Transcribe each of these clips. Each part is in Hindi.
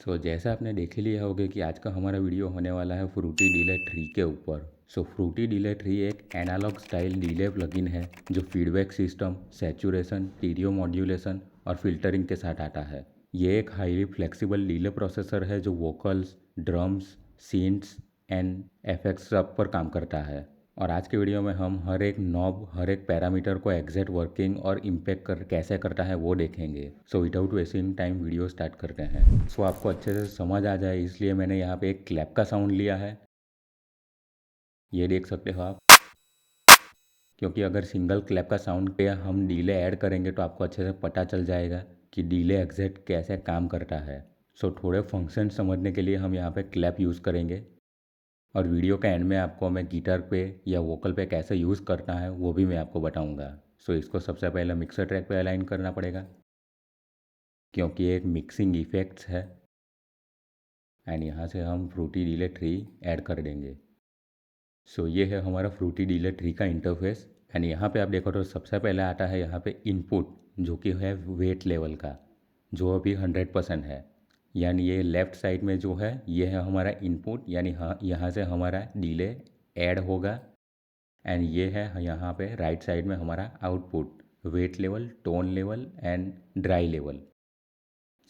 सो जैसा आपने देख ही लिया होगा कि आज का हमारा वीडियो होने वाला है फ्रूटी डीले ट्री के ऊपर। सो फ्रूटी डीले ट्री एक एनालॉग स्टाइल डीले प्लगइन है जो फीडबैक सिस्टम, सैचुरेशन, टीरियो मॉड्यूलेशन और फिल्टरिंग के साथ आता है। ये एक हाईली फ्लेक्सिबल डीले प्रोसेसर है जो वोकल्स, ड्रम्स, सिंट्स एंड एफेक्ट्स सब पर काम करता है। और आज के वीडियो में हम हर एक नॉब, हर एक पैरामीटर को एग्जैक्ट वर्किंग और इम्पैक्ट कैसे करता है वो देखेंगे। So without wasting time video start करते हैं। सो आपको अच्छे से समझ आ जाए इसलिए मैंने यहाँ पे एक क्लैप का साउंड लिया है। ये देख सकते हो आप, क्योंकि अगर सिंगल क्लैप का साउंड पे हम डीले ऐड करेंगे तो आपको अच्छे से पता चल जाएगा कि डीले एग्जैक्ट कैसे काम करता है। सो थोड़े फंक्शन समझने के लिए हम यहाँ पे क्लैप यूज़ करेंगे और वीडियो के एंड में आपको मैं गिटार पे या वोकल पे कैसे यूज़ करना है वो भी मैं आपको बताऊंगा। सो इसको सबसे पहले मिक्सर ट्रैक पे अलाइन करना पड़ेगा क्योंकि एक मिक्सिंग इफेक्ट्स है। एंड यहाँ से हम फ्रूटी डीले ट्री ऐड कर देंगे। सो ये है हमारा फ्रूटी डीले ट्री का इंटरफेस। एंड यहाँ पे आप देखो तो सबसे पहले आता है यहाँ पे इनपुट, जो कि है वेट लेवल का, जो अभी 100% है। यानी ये लेफ़्ट साइड में जो है ये है हमारा इनपुट, यानी हाँ यहाँ से हमारा डीले ऐड होगा। एंड ये है यहाँ पे राइट साइड में हमारा output, wet level, tone level and dry level.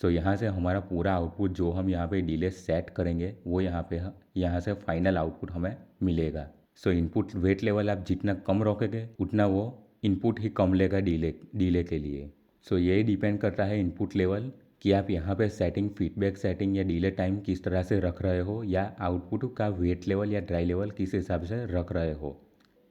So यहाँ से हमारा पूरा आउटपुट जो हम यहाँ पे डीले सेट करेंगे वो यहाँ से फाइनल आउटपुट हमें मिलेगा। सो इनपुट वेट लेवल आप जितना कम रखोगे उतना वो इनपुट ही कम लेगा डीले डीले के लिए। सो यही डिपेंड करता है इनपुट लेवल कि आप यहाँ पे सेटिंग, फीडबैक सेटिंग या डीले टाइम किस तरह से रख रहे हो, या आउटपुट का वेट लेवल या ड्राई लेवल किस हिसाब से रख रहे हो।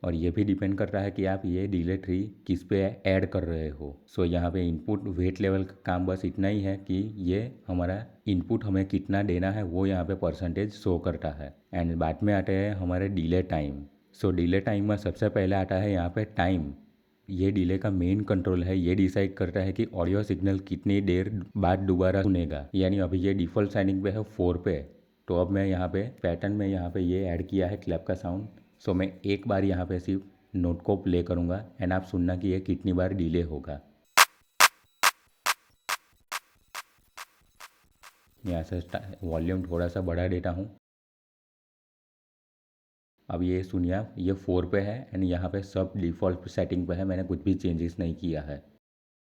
और ये भी डिपेंड करता है कि आप ये डीले ट्री किस पे ऐड कर रहे हो। सो यहाँ पे इनपुट वेट लेवल का काम बस इतना ही है कि ये हमारा इनपुट हमें कितना देना है वो यहाँ पे परसेंटेज शो करता है। एंड बाद में आते हैं हमारे डीले टाइम। सो डीले टाइम में सबसे पहले आता है यहाँ पे टाइम। ये डीले का मेन कंट्रोल है, ये डिसाइड करता है कि ऑडियो सिग्नल कितनी देर बाद दोबारा सुनेगा। यानी अभी ये डिफ़ॉल्ट सेटिंग पे है 4 पे। तो अब मैं यहाँ पे पैटर्न में यहाँ पे ये ऐड किया है क्लैप का साउंड। सो मैं एक बार यहाँ पे सिर्फ नोट को प्ले करूँगा एंड आप सुनना कि ये कितनी बार डिले होगा। यहाँ से वॉल्यूम थोड़ा सा बढ़ा देता हूँ। अब ये सुनिए आप, ये 4 पे है एंड यहाँ पे सब डिफ़ॉल्ट सेटिंग पे है, मैंने कुछ भी चेंजेस नहीं किया है।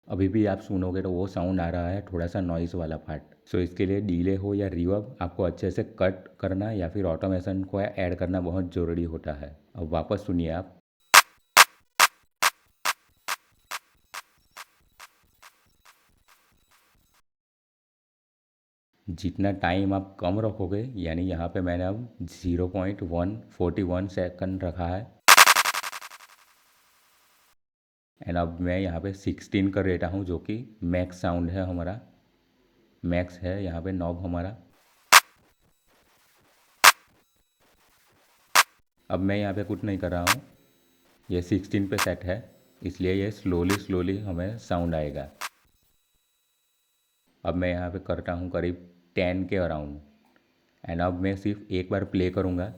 अभी भी आप सुनोगे तो वो साउंड आ रहा है थोड़ा सा नॉइज़ वाला पार्ट। सो इसके लिए डीले हो या रिवर्ब आपको अच्छे से कट करना या फिर ऑटोमेशन को ऐड करना बहुत ज़रूरी होता है। अब वापस सुनिए आप। जितना टाइम आप कम रखोगे, यानी यहाँ पे मैंने अब 0.141 सेकंड रखा है एंड अब मैं यहाँ पे 16 कर देता हूँ, जो कि मैक्स साउंड है हमारा, मैक्स है यहाँ पे नॉब हमारा। अब मैं यहाँ पे कुछ नहीं कर रहा हूँ, ये 16 पे सेट है, इसलिए ये स्लोली स्लोली हमें साउंड आएगा। अब मैं यहाँ पे करता हूँ करीब 10 के अराउंड एंड अब मैं सिर्फ एक बार प्ले करूँगा।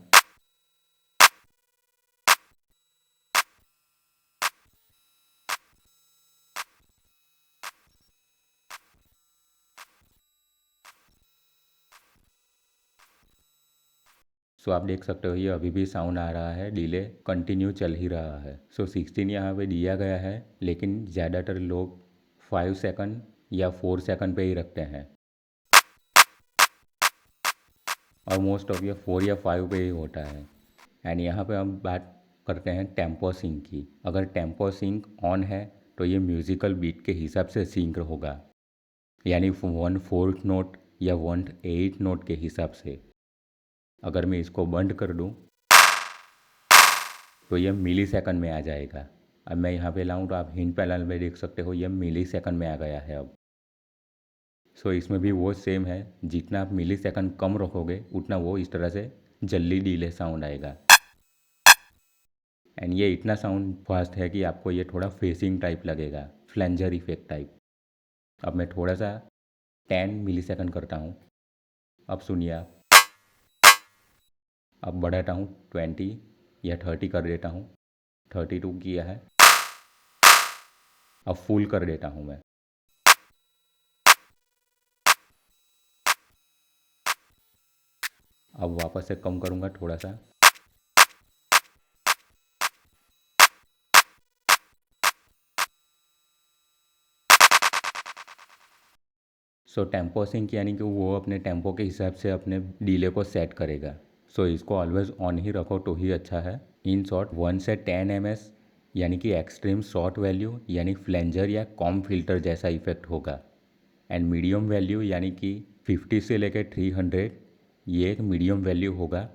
सो आप देख सकते हो ये अभी भी साउंड आ रहा है, डिले कंटिन्यू चल ही रहा है। सो 16 यहाँ पे दिया गया है, लेकिन ज़्यादातर लोग 5 सेकंड या 4 सेकंड पे ही रखते हैं और मोस्ट ऑफ ये 4 या 5 पे ही होता है। एंड यहाँ पे हम बात करते हैं टेम्पो सिंक की। अगर टेम्पो सिंक ऑन है तो ये म्यूज़िकल बीट के हिसाब से सिंक होगा, यानी 1/4 नोट या 1/8 नोट के हिसाब से। अगर मैं इसको बंद कर दूँ तो ये मिली सेकंड में आ जाएगा। अब मैं यहाँ पे लाऊँ तो आप हिंट पैनल में देख सकते हो ये मिली सेकंड में आ गया है अब। सो इसमें भी वो सेम है, जितना आप मिली सेकंड कम रखोगे उतना वो इस तरह से जल्दी डीले साउंड आएगा। एंड ये इतना साउंड फास्ट है कि आपको ये थोड़ा फेसिंग टाइप लगेगा, फ्लेंजर इफेक्ट टाइप। अब मैं थोड़ा सा 10 मिली सेकंड करता हूँ। अब सुनिए आप, अब बढ़ाता हूँ 20 या 30 कर देता हूँ, 32 किया है। अब फुल कर देता हूँ मैं। अब 32 कर देता हूँ, 32 कर देता हूँ, 32 कर देता हूँ। अब 32 कर देता हूँ, 32 कर देता हूँ, 32 कर देता हूँ। अब फुल कर देता हूँ मैं। अब फुल कर देता हूँ, 32 कर देता हूँ, 32 कर देता हूँ, 32 कर देता हूँ। अब फुल कर देता हूँ मैं। अब वापस से कम करूँगा थोड़ा सा। सो टेम्पो सिंक यानी कि वो अपने टेम्पो के हिसाब से अपने डीले को सेट करेगा। सो इसको ऑलवेज ऑन ही रखो तो ही अच्छा है। इन शॉर्ट 1 से 10 एमएस यानी कि एक्सट्रीम शॉर्ट वैल्यू यानी फ्लेंजर या कॉम फिल्टर जैसा इफेक्ट होगा। एंड मीडियम वैल्यू यानी कि 50 से लेकर 300, ये एक मीडियम वैल्यू होगा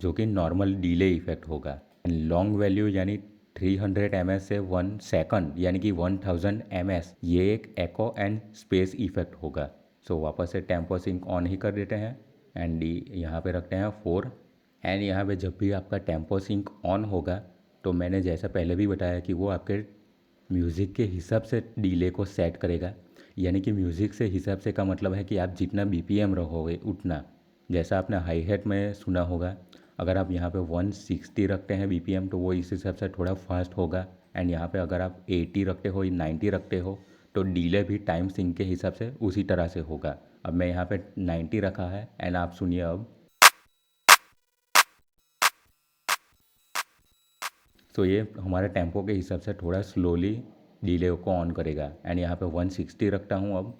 जो कि नॉर्मल डीले इफेक्ट होगा। एंड लॉन्ग वैल्यू यानी 300 एम से 1 सेकंड यानी कि 1000 एम, ये एक एको एंड स्पेस इफेक्ट होगा। सो वापस से टेम्पो सिंक ऑन ही कर देते हैं एंड यहाँ पे रखते हैं 4। एंड यहाँ पे जब भी आपका टेम्पो सिंक ऑन होगा तो मैंने जैसा पहले भी बताया कि वो आपके म्यूज़िक के हिसाब से डीले को सेट करेगा। यानी कि म्यूज़िक से हिसाब से का मतलब है कि आप जितना बीपीएम रखोगे उतना, जैसा आपने हाई हेट में सुना होगा, अगर आप यहाँ पे 160 रखते हैं बीपीएम तो वो इस हिसाब से थोड़ा फास्ट होगा। एंड यहाँ पे अगर आप 80 रखते हो या 90 रखते हो तो डीले भी टाइम सिंक के हिसाब से उसी तरह से होगा। अब मैं यहाँ पे 90 रखा है एंड आप सुनिए अब। तो ये हमारे टेम्पो के हिसाब से थोड़ा स्लोली डीले को ऑन करेगा। एंड यहाँ पे 160 रखता हूँ अब।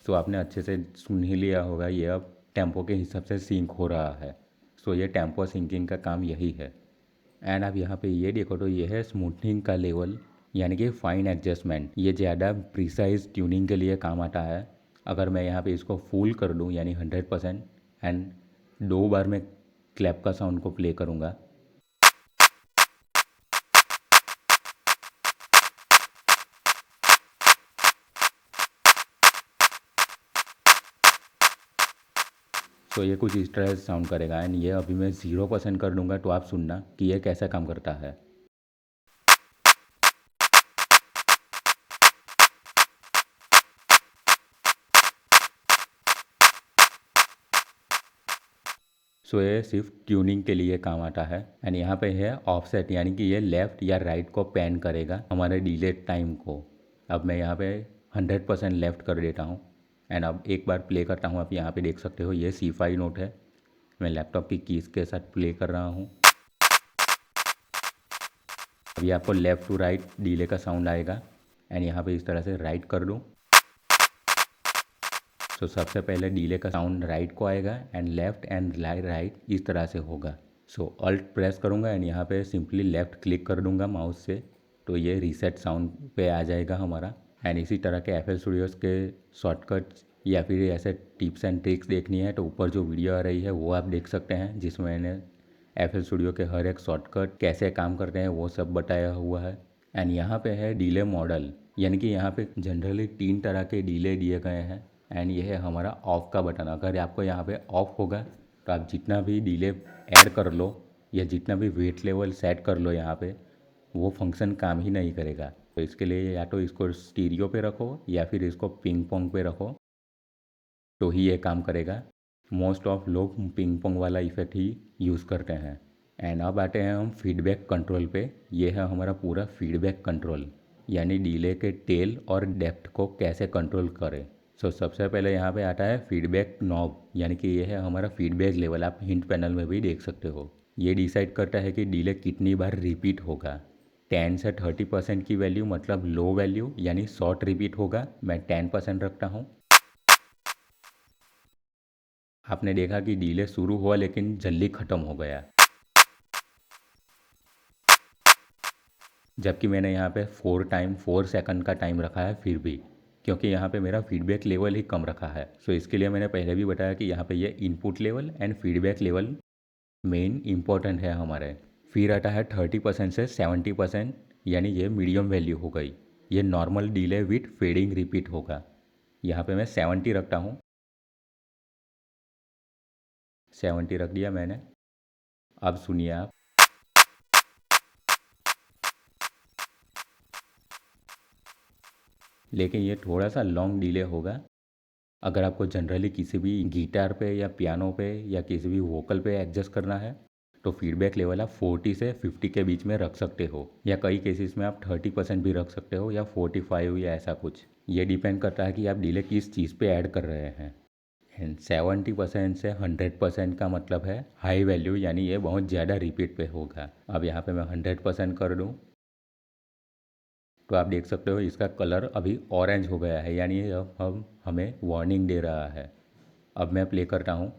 सो आपने अच्छे से सुन ही लिया होगा, ये अब टेम्पो के हिसाब से सिंक हो रहा है। सो ये टेम्पो सिंकिंग का काम यही है। एंड आप यहाँ पे ये देखो तो ये है स्मूथनिंग का लेवल यानी कि फाइन एडजस्टमेंट। ये ज़्यादा प्रिसाइज ट्यूनिंग के लिए काम आता है। अगर मैं यहाँ पे इसको फुल कर दूँ यानी 100% एंड 2 बार मैं क्लैप का साउंड को प्ले करूँगा, तो ये कुछ इस तरह से साउंड करेगा। एंड ये अभी मैं 0% कर दूँगा तो आप सुनना कि ये कैसा काम करता है। सो ये सिर्फ ट्यूनिंग के लिए काम आता है। एंड यहाँ पे है ऑफसेट यानी कि ये लेफ़्ट या राइट को पैन करेगा हमारे डिले टाइम को। अब मैं यहाँ पे 100% लेफ़्ट कर देता हूँ एंड अब एक बार प्ले करता हूँ। आप यहाँ पे देख सकते हो ये C5 नोट है। मैं लैपटॉप की कीज़ के साथ प्ले कर रहा हूँ। अभी आपको लेफ़्ट टू राइट डिले का साउंड आएगा। एंड यहाँ पे इस तरह से राइट कर दूँ तो सबसे पहले डीले का साउंड राइट को आएगा एंड लेफ़्ट एंड राइट इस तरह से होगा। सो अल्ट प्रेस करूँगा एंड यहाँ पे सिंपली लेफ़्ट क्लिक कर दूँगा माउस से तो ये रीसेट साउंड पे आ जाएगा हमारा। एंड इसी तरह के FL स्टूडियोज़ के शॉर्टकट्स या फिर ऐसे टिप्स एंड ट्रिक्स देखनी है तो ऊपर जो वीडियो आ रही है वो आप देख सकते हैं, जिसमें मैंने FL स्टूडियो के हर एक शॉर्टकट कैसे काम करते हैं वो सब बताया हुआ है। एंड यहाँ पे है डीले मॉडल यानी कि यहाँ पे जनरली 3 तरह के डीले दिए गए हैं। एंड ये है हमारा ऑफ का बटन। अगर आपको यहाँ पे ऑफ होगा तो आप जितना भी डिले ऐड कर लो या जितना भी वेट लेवल सेट कर लो यहाँ पे, वो फंक्शन काम ही नहीं करेगा। तो इसके लिए या तो इसको स्टीरियो पे रखो या फिर इसको पिंग पोंग पे रखो तो ही ये काम करेगा। मोस्ट ऑफ लोग पिंग पोंग वाला इफेक्ट ही यूज़ करते हैं। एंड अब आते हैं हम फीडबैक कंट्रोल पे। ये है हमारा पूरा फीडबैक कंट्रोल यानी डिले के टेल और डेप्थ को कैसे कंट्रोल करें। सो सबसे पहले यहाँ पे आता है फीडबैक नॉब यानी कि ये है हमारा फीडबैक लेवल। आप हिंट पैनल में भी देख सकते हो। ये डिसाइड करता है कि डिले कितनी बार रिपीट होगा। 10 से 30% की वैल्यू मतलब लो वैल्यू यानी शॉर्ट रिपीट होगा। मैं 10% रखता हूँ। आपने देखा कि डिले शुरू हुआ लेकिन जल्दी ख़त्म हो गया, जबकि मैंने यहाँ पे 4 सेकंड का टाइम रखा है फिर भी, क्योंकि यहाँ पे मेरा फीडबैक लेवल ही कम रखा है। सो इसके लिए मैंने पहले भी बताया कि यहाँ पे ये input level and feedback level main important है हमारे। फिर आता है 30% से 70% यानी ये मीडियम वैल्यू हो गई। ये normal delay with fading repeat होगा। यहाँ पे मैं 70 रखता हूँ। 70 रख दिया मैंने। अब सुनिए आप। लेकिन ये थोड़ा सा लॉन्ग डिले होगा। अगर आपको जनरली किसी भी गिटार पे या पियानो पे या किसी भी वोकल पे एडजस्ट करना है तो फीडबैक लेवल आप 40 से 50 के बीच में रख सकते हो, या कई केसेस में आप 30% भी रख सकते हो, या 45 या ऐसा कुछ। ये डिपेंड करता है कि आप डिले किस चीज़ पे ऐड कर रहे हैं। एंड 70% से 100% का मतलब है हाई वैल्यू, यानी ये बहुत ज़्यादा रिपीट पे होगा। अब यहाँ पे मैं 100% कर दूँ तो आप देख सकते हो इसका कलर अभी ऑरेंज हो गया है, यानी ये अब हम हमें वार्निंग दे रहा है। अब मैं प्ले करता हूँ।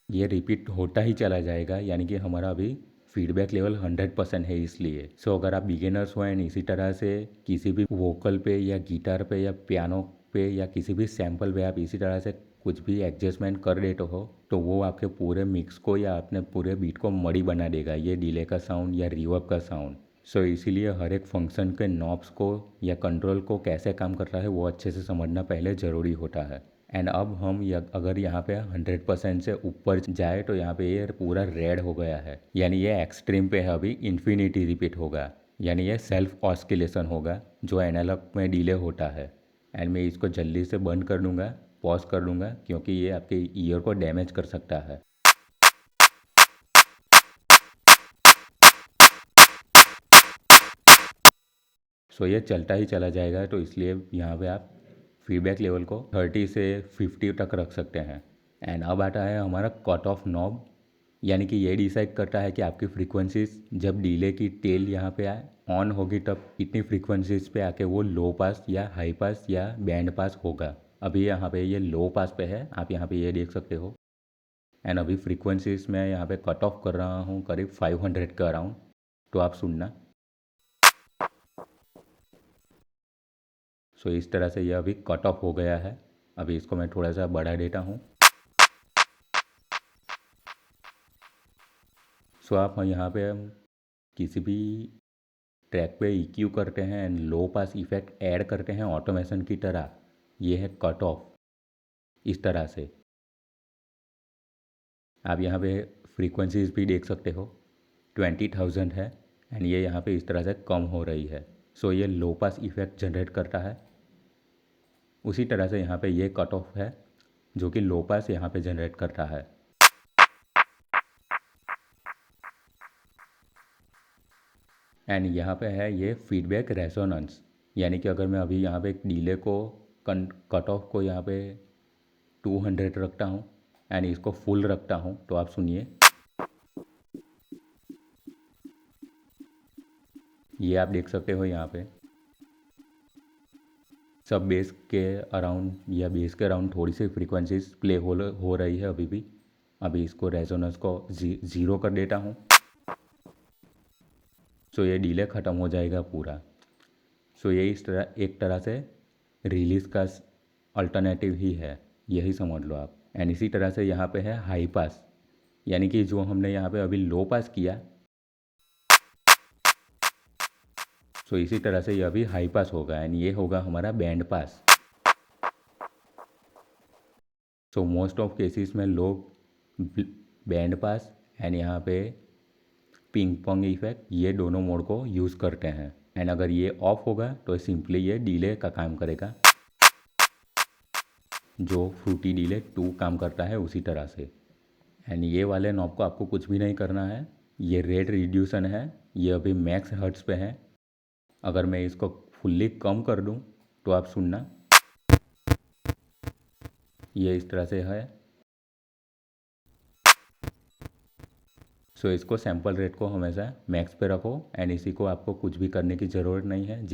ये रिपीट होता ही चला जाएगा, यानी कि हमारा अभी फीडबैक लेवल 100% है इसलिए। सो अगर आप बिगिनर्स हो एंड इसी तरह से किसी भी वोकल पे या गिटार पे या पियानो पे या किसी भी सैम्पल पे आप इसी तरह से कुछ भी एडजस्टमेंट कर देते हो तो वो आपके पूरे मिक्स को या अपने पूरे बीट को मड़ी बना देगा, ये डिले का साउंड या रिवर्ब का साउंड। सो इसीलिए हर एक फंक्शन के नॉब्स को या कंट्रोल को कैसे काम कर रहा है वो अच्छे से समझना पहले ज़रूरी होता है। एंड अब हम अगर यहाँ पे 100% से ऊपर जाए तो यहाँ पे ये पूरा रेड हो गया है, यानी ये एक्सट्रीम पे है, अभी इन्फिनिटी रिपीट होगा, यानी ये सेल्फ ऑस्किलेशन होगा जो एनालॉग में डिले होता है। एंड मैं इसको जल्दी से बंद कर दूँगा, पॉज कर दूँगा, क्योंकि ये आपके ईयर को डैमेज कर सकता है। सो ये चलता ही चला जाएगा, तो इसलिए यहाँ पे आप फीडबैक लेवल को 30 से 50 तक रख सकते हैं। एंड अब आता है हमारा कट ऑफ नॉब, यानी कि ये डिसाइड करता है कि आपकी फ्रीक्वेंसीज जब डिले की टेल यहाँ पे आए ऑन होगी तब कितनी फ्रीक्वेंसीज पे आके वो लो पास या हाई पास या बैंड पास होगा। अभी यहाँ पे ये लो पास पे है, आप यहाँ पे ये देख सकते हो। एंड अभी फ्रीक्वेंसीज मैं यहाँ पे कट ऑफ कर रहा हूँ करीब 500 के अराउंड, तो आप सुनना। सो इस तरह से ये अभी कट ऑफ हो गया है। अभी इसको मैं थोड़ा सा बढ़ा देता हूँ। सो आप यहाँ पे हम किसी भी ट्रैक पे EQ करते हैं and low pass effect add करते हैं ऑटोमेशन की तरह। ये है कट ऑफ, इस तरह से। आप यहाँ पे फ्रीक्वेंसीज भी देख सकते हो, 20,000 है एंड ये यहाँ पे इस तरह से कम हो रही है। सो ये लो पास इफेक्ट जनरेट करता है। उसी तरह से यहाँ पे ये कट ऑफ है जो कि लो पास यहाँ पे जनरेट करता है। एंड यहाँ पे है ये फीडबैक रेजोनेंस, यानी कि अगर मैं अभी यहाँ पे एक डिले को कट ऑफ को यहाँ पे 200 रखता हूँ एंड इसको फुल रखता हूँ तो आप सुनिए, ये आप देख सकते हो यहाँ पे सब बेस के अराउंड या बेस के अराउंड थोड़ी सी फ्रीक्वेंसीज प्ले हो रही है अभी भी। अभी इसको रेजोनेंस को 0 कर देता हूँ। सो ये डिले ख़त्म हो जाएगा पूरा। सो ये इस तरह एक तरह से रिलीज़ का अल्टरनेटिव ही है, यही समझ लो आप। एंड इसी तरह से यहाँ पे है हाई पास, यानी कि जो हमने यहाँ पे अभी लो पास किया, सो इसी तरह से ये अभी हाई पास होगा एंड ये होगा हमारा band pass. So most of cases में लोग बैंड पास एंड यहाँ पे पिंग पोंग इफेक्ट ये दोनों मोड को यूज़ करते हैं। एंड अगर ये ऑफ होगा तो सिंपली ये डिले का काम करेगा, जो फ्रूटी डिले 2 काम करता है उसी तरह से। एंड ये वाले नॉब को आपको कुछ भी नहीं करना है, ये रेट रिड्यूसन है, ये अभी मैक्स हर्ट्स पे है। अगर मैं इसको फुल्ली कम कर दूं तो आप सुनना, ये इस तरह से है। सो इसको सैम्पल रेट को हमेशा मैक्स पे रखो एंड इसी को आपको कुछ भी करने की ज़रूरत नहीं है,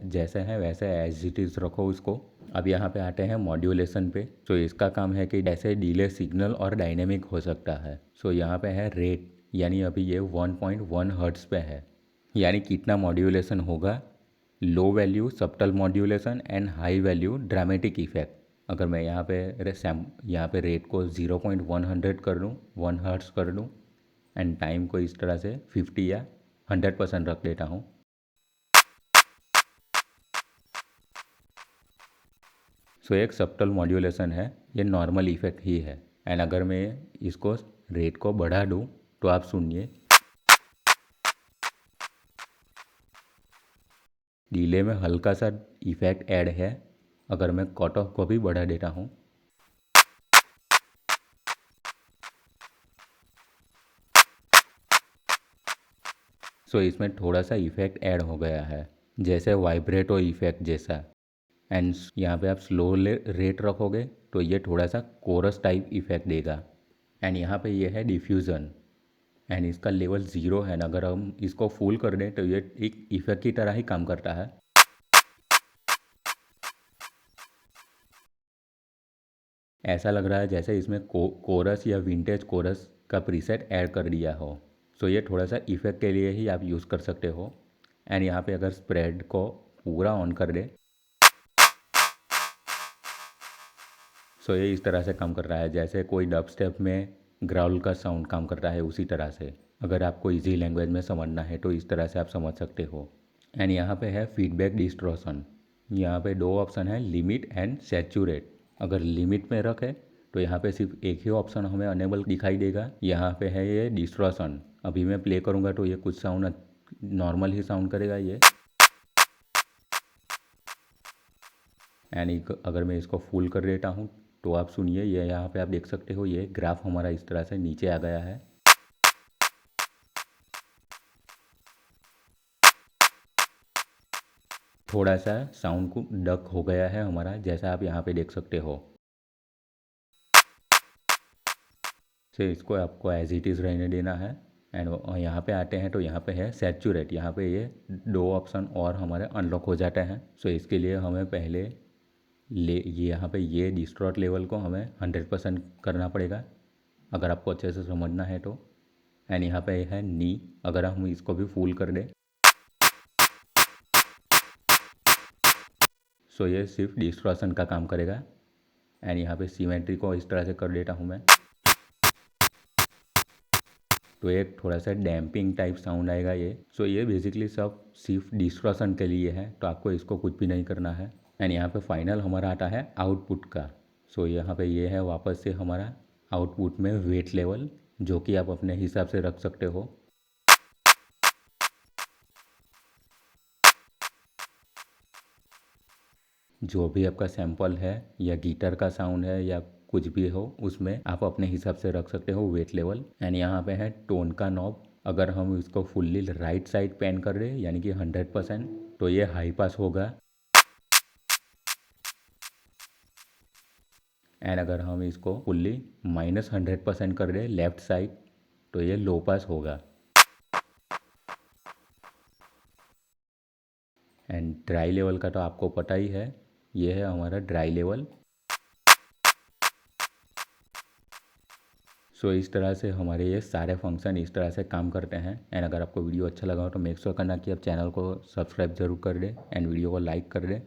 जैसे है वैसे एज इट इज़ रखो इसको। अब यहाँ पे आते हैं मॉड्यूलेशन पे। सो इसका काम है कि कैसे डिले सिग्नल और डायनेमिक हो सकता है। सो यहाँ पे है रेट, यानी अभी ये 1.1 हर्ट्स पे है, यानी कितना मॉड्यूलेशन होगा, low value subtle modulation and high value dramatic effect. अगर मैं यहाँ पे रेट को 0.100 कर दूँ, 1 हर्ट्स कर दूँ एंड टाइम को इस तरह से 50 या 100% रख देता हूँ। सो एक सब्टल मॉड्यूलेशन है, ये नॉर्मल इफेक्ट ही है। एंड अगर मैं इसको रेट को बढ़ा दूँ तो आप सुनिए, डिले में हल्का सा इफेक्ट ऐड है। अगर मैं कट ऑफ को भी बढ़ा देता हूँ, सो इसमें थोड़ा सा इफेक्ट ऐड हो गया है, जैसे वाइब्रेटो इफेक्ट जैसा। एंड यहाँ पे आप स्लो रेट रखोगे तो ये थोड़ा सा कोरस टाइप इफेक्ट देगा। एंड यहाँ पे ये है डिफ्यूज़न, एंड इसका लेवल 0 है ना। अगर हम इसको फुल कर दें तो ये एक इफेक्ट की तरह ही काम करता है। ऐसा लग रहा है जैसे इसमें कोरस या विंटेज कोरस का प्रीसेट ऐड कर दिया हो। सो ये थोड़ा सा इफेक्ट के लिए ही आप यूज़ कर सकते हो। एंड यहाँ पे अगर स्प्रेड को पूरा ऑन कर दे, सो ये इस तरह से काम कर रहा है जैसे कोई डब स्टेप में ग्राउल का साउंड काम करता है, उसी तरह से। अगर आपको इजी लैंग्वेज में समझना है तो इस तरह से आप समझ सकते हो। एंड यहाँ पे है फीडबैक डिस्टॉर्शन। यहाँ पे दो ऑप्शन है, लिमिट एंड सैचुरेट। अगर लिमिट में रखे तो यहाँ पे सिर्फ एक ही ऑप्शन हमें अनेबल दिखाई देगा। यहाँ पे है ये डिस्टॉर्शन। अभी मैं प्ले करूँगा तो ये कुछ साउंड नॉर्मल ही साउंड करेगा ये। एंड अगर मैं इसको फुल कर देता हूँ तो आप सुनिए, ये यहाँ पे आप देख सकते हो ये ग्राफ हमारा इस तरह से नीचे आ गया है। थोड़ा सा साउंड को डक हो गया है हमारा, जैसा आप यहाँ पे देख सकते हो। से इसको आपको एज इट इज़ रहने देना है। एंड यहाँ पे आते हैं तो यहाँ पे है सैचुरेट। यहाँ पे ये दो ऑप्शन और हमारे अनलॉक हो जाते हैं। सो इसके लिए हमें पहले ये यहाँ पे ये डिस्टॉर्ट लेवल को हमें 100% करना पड़ेगा, अगर आपको अच्छे से समझना है तो। एंड यहाँ पे है नी। अगर हम इसको भी फुल कर दें, सो ये सिर्फ डिस्टॉर्शन का काम करेगा। एंड यहाँ पे सिमेट्री को इस तरह से कर देता हूँ मैं, तो एक थोड़ा सा डैम्पिंग टाइप साउंड आएगा ये। सो ये बेसिकली सब सिर्फ डिस्टॉर्शन के लिए है, तो आपको इसको कुछ भी नहीं करना है। एंड यहाँ पे फाइनल हमारा आता है आउटपुट का। सो यहाँ पे ये है वापस से हमारा आउटपुट में वेट लेवल, जो कि आप अपने हिसाब से रख सकते हो। जो भी आपका सैंपल है या गिटार का साउंड है या कुछ भी हो, उसमें आप अपने हिसाब से रख सकते हो वेट लेवल। एंड यहाँ पे है टोन का नॉब। अगर हम इसको फुल्ली राइट साइड पैन कर रहे हैं यानी कि 100%, तो ये हाई पास होगा। एंड अगर हम इसको फुल्ली -100% कर रहे लेफ्ट साइड, तो ये लो पास होगा। एंड ड्राई लेवल का तो आपको पता ही है, ये है हमारा ड्राई लेवल। सो इस तरह से हमारे ये सारे फंक्शन इस तरह से काम करते हैं। एंड अगर आपको वीडियो अच्छा लगा हो तो मेक श्योर करना कि आप चैनल को सब्सक्राइब जरूर कर दें एंड वीडियो को लाइक कर दें।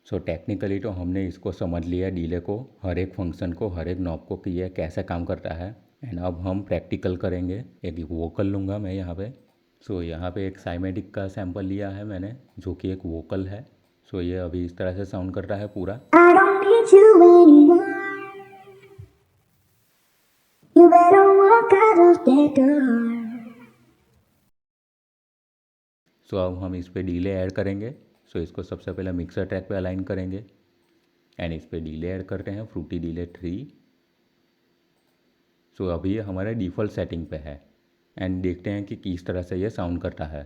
सो टेक्निकली तो हमने इसको समझ लिया, डिले को, हर एक फंक्शन को, हर एक नॉब को, कि ये कैसे काम करता है। एंड अब हम प्रैक्टिकल करेंगे। एक वोकल लूँगा मैं यहाँ पे। सो यहाँ पे एक साइमेटिक का सैंपल लिया है मैंने, जो कि एक वोकल है। सो ये अभी इस तरह से साउंड कर रहा है पूरा। I don't need you anymore. You better walk out of that door. सो अब हम इस पे डिले ऐड करेंगे। सो इसको सबसे पहले मिक्सर ट्रैक पे अलाइन करेंगे एंड इस पे डिले ऐड करते हैं, फ्रूटी डिले 3। सो अभी ये हमारे डिफ़ॉल्ट सेटिंग पे है एंड देखते हैं कि किस तरह से ये साउंड करता है।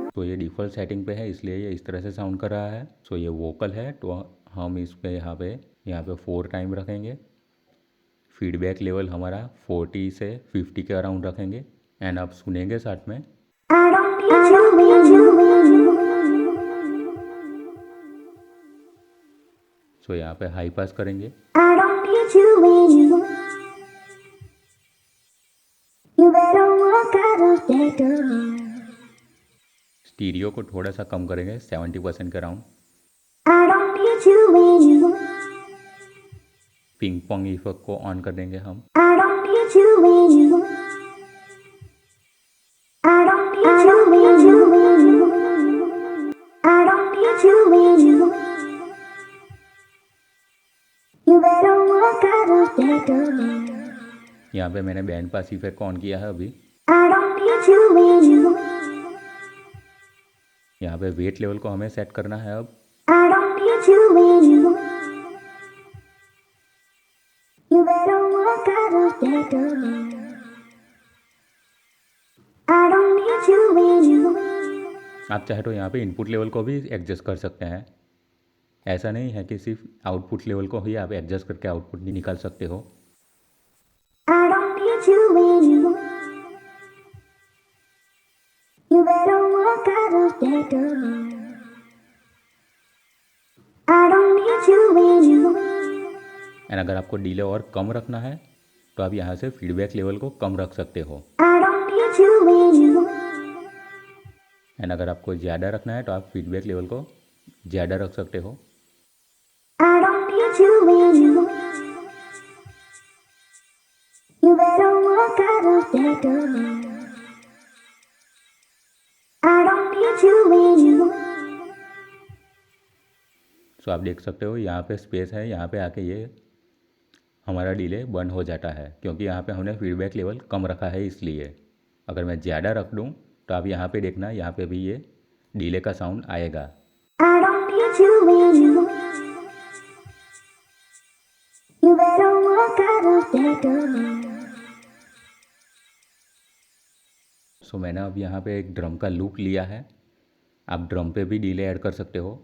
तो ये डिफ़ॉल्ट सेटिंग पे है, इसलिए ये इस तरह से साउंड कर रहा है। सो ये वोकल है, तो हम इस पे यहाँ पे 4 टाइम रखेंगे। फीडबैक लेवल हमारा 40 से 50 के अराउंड रखेंगे एंड आप सुनेंगे साथ में। सो यहाँ पे हाई पास करेंगे। स्टीरियो को थोड़ा सा कम करेंगे, 70% के अराउंड। पिंग पोंग इफेक्ट को ऑन कर देंगे हम। You better walk out of that यहाँ पे मैंने बैंड पास इफेक्ट को ऑन किया है अभी। यहाँ पे वेट लेवल को हमें सेट करना है अब। आप चाहे तो यहाँ पे इनपुट लेवल को भी एडजस्ट कर सकते हैं। ऐसा नहीं है कि सिर्फ आउटपुट लेवल को ही आप एडजस्ट करके आउटपुट नहीं निकाल सकते हो। एंड अगर आपको डिले और कम रखना है तो आप यहाँ से फीडबैक लेवल को कम रख सकते हो। एंड अगर आपको ज़्यादा रखना है तो आप फीडबैक लेवल को ज़्यादा रख सकते हो। सो आप देख सकते हो यहाँ पे स्पेस है, यहाँ पे आके ये हमारा डिले बंद हो जाता है क्योंकि यहाँ पे हमने फीडबैक लेवल कम रखा है इसलिए। अगर मैं ज़्यादा रख दूँ तो आप यहाँ पे देखना, यहाँ पे भी ये डिले का साउंड आएगा। सो मैंने अब यहाँ पे एक ड्रम का लूप लिया है। आप ड्रम पे भी डिले ऐड कर सकते हो।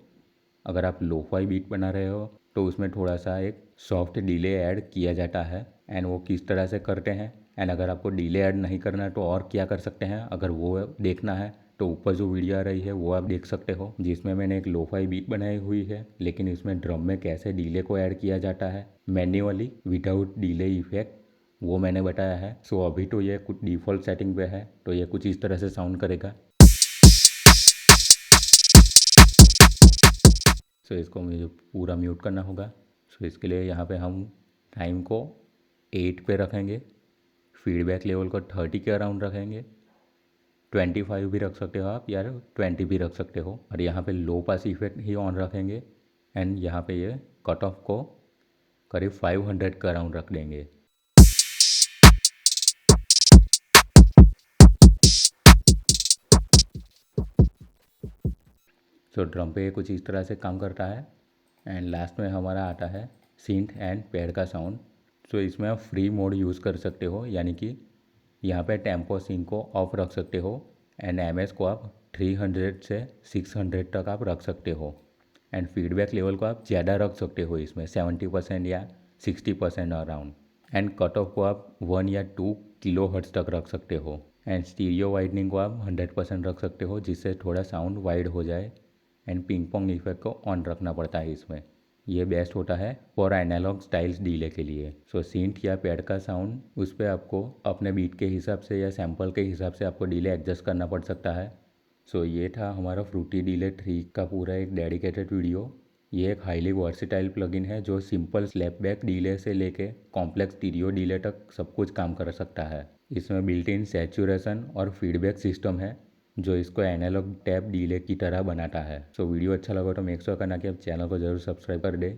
अगर आप लोफाई बीट बना रहे हो तो उसमें थोड़ा सा एक सॉफ्ट डिले ऐड किया जाता है। एंड वो किस तरह से करते हैं, एंड अगर आपको डिले ऐड नहीं करना है तो और क्या कर सकते हैं, अगर वो देखना है तो ऊपर जो वीडियो आ रही है वो आप देख सकते हो, जिसमें मैंने एक लोफाई बीट बनाई हुई है। लेकिन इसमें ड्रम में कैसे डिले को ऐड किया जाता है मैन्युअली विदाउट डिले इफेक्ट, वो मैंने बताया है। सो अभी तो ये कुछ डिफ़ॉल्ट सेटिंग पे है तो ये कुछ इस तरह से साउंड करेगा। सो इसको मुझे पूरा म्यूट करना होगा। सो इसके लिए यहाँ पे हम टाइम को 8 पे रखेंगे, फीडबैक लेवल को 30 के अराउंड रखेंगे। 25 भी रख सकते हो आप, या 20 भी रख सकते हो। और यहाँ पे लो पास इफेक्ट ही ऑन रखेंगे। एंड यहाँ पे ये कट ऑफ को करीब 500 के अराउंड रख देंगे। सो ड्रम पे कुछ इस तरह से काम करता है। एंड लास्ट में हमारा आता है सिंथ एंड पैड का साउंड। सो इसमें आप फ्री मोड यूज़ कर सकते हो, यानी कि यहाँ पे टेम्पो सिंक को ऑफ रख सकते हो। एंड एमएस को आप 300 से 600 तक आप रख सकते हो। एंड फीडबैक लेवल को आप ज़्यादा रख सकते हो, इसमें 70% या 60% अराउंड। एंड कट ऑफ को आप 1 या 2 किलो हर्ट्ज तक रख सकते हो। एंड स्टीरियो वाइडनिंग को आप 100% रख सकते हो, जिससे थोड़ा साउंड वाइड हो जाए। एंड पिंग पोंग इफेक्ट को ऑन रखना पड़ता है इसमें। ये बेस्ट होता है फॉर एनालॉग स्टाइल्स डिले के लिए। सो सिंथ या पैड का साउंड, उस पर आपको अपने बीट के हिसाब से या सैम्पल के हिसाब से आपको डिले एडजस्ट करना पड़ सकता है। सो ये था हमारा फ्रूटी डिले 3 का पूरा एक डेडिकेटेड वीडियो। ये एक हाईली वर्सेटाइल प्लगइन है जो सिंपल स्लैपबैक डिले से लेके कॉम्प्लेक्स स्टीरियो डिले तक सब कुछ काम कर सकता है। इसमें बिल्ट इन सैचुरेशन और फीडबैक सिस्टम है जो इसको एनालॉग टैप डिले की तरह बनाता है। सो वीडियो अच्छा लगा तो मेक श्योर करना कि आप चैनल को ज़रूर सब्सक्राइब कर दे।